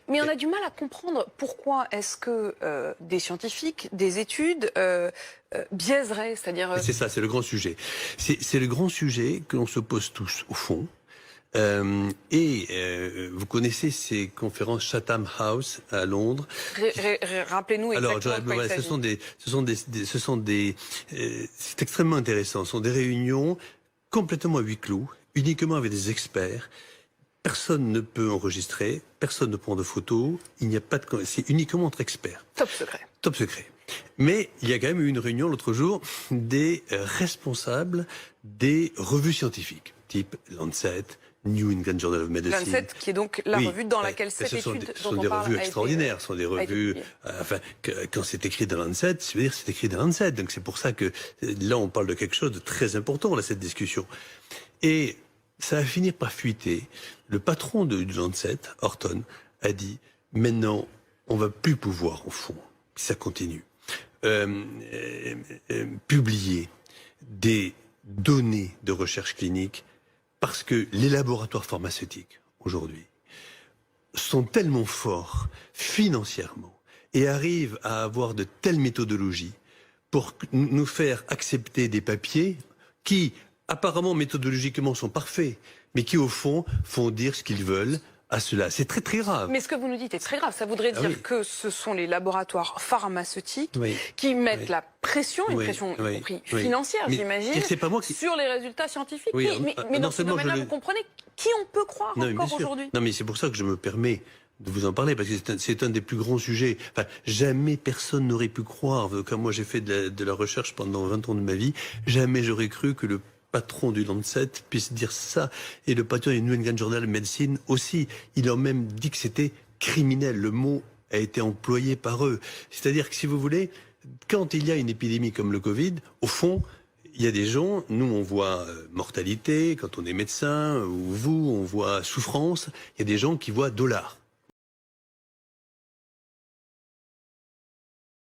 Mais on a du mal à comprendre pourquoi est-ce que des scientifiques, des études biaiseraient, c'est-à-dire... C'est ça, c'est le grand sujet. C'est le grand sujet que l'on se pose tous, au fond. Vous connaissez ces conférences Chatham House à Londres. Rappelez-nous exactement de quoi il s'agit. C'est extrêmement intéressant. Ce sont des réunions complètement à huis clos, uniquement avec des experts. Personne ne peut enregistrer, personne ne prend de photos, il n'y a pas de... C'est uniquement entre experts. Top secret. Top secret. Mais il y a quand même eu une réunion l'autre jour des responsables des revues scientifiques, type Lancet, New England Journal of Medicine. Lancet, qui est donc la revue dans laquelle cette étude dont on parle. Ce sont des revues extraordinaires, ce sont des revues... quand c'est écrit dans Lancet, ça veut dire que c'est écrit dans Lancet. Donc c'est pour ça que là, on parle de quelque chose de très important, là, cette discussion. Et ça va finir par fuiter. Le patron du Lancet, Horton, a dit « Maintenant, on va plus pouvoir, au fond, si ça continue, publier des données de recherche clinique parce que les laboratoires pharmaceutiques, aujourd'hui, sont tellement forts financièrement et arrivent à avoir de telles méthodologies pour nous faire accepter des papiers qui, apparemment, méthodologiquement, sont parfaits, mais qui, au fond, font dire ce qu'ils veulent à cela. C'est très, très grave. Mais ce que vous nous dites est très grave. Ça voudrait dire que ce sont les laboratoires pharmaceutiques qui mettent la pression, une pression y compris financière, j'imagine, sur les résultats scientifiques. Mais dans ce domaine-là, vous comprenez qui on peut croire encore aujourd'hui? Non, mais c'est pour ça que je me permets de vous en parler, parce que c'est un des plus grands sujets. Enfin, jamais personne n'aurait pu croire, comme moi j'ai fait de la recherche pendant 20 ans de ma vie, jamais j'aurais cru que le patron du Lancet puisse dire ça, et le patron du New England Journal of Medicine aussi. Il a même dit que c'était criminel. Le mot a été employé par eux. C'est-à-dire que, si vous voulez, quand il y a une épidémie comme le Covid, au fond, il y a des gens, nous on voit mortalité, quand on est médecin, ou vous, on voit souffrance, il y a des gens qui voient dollars.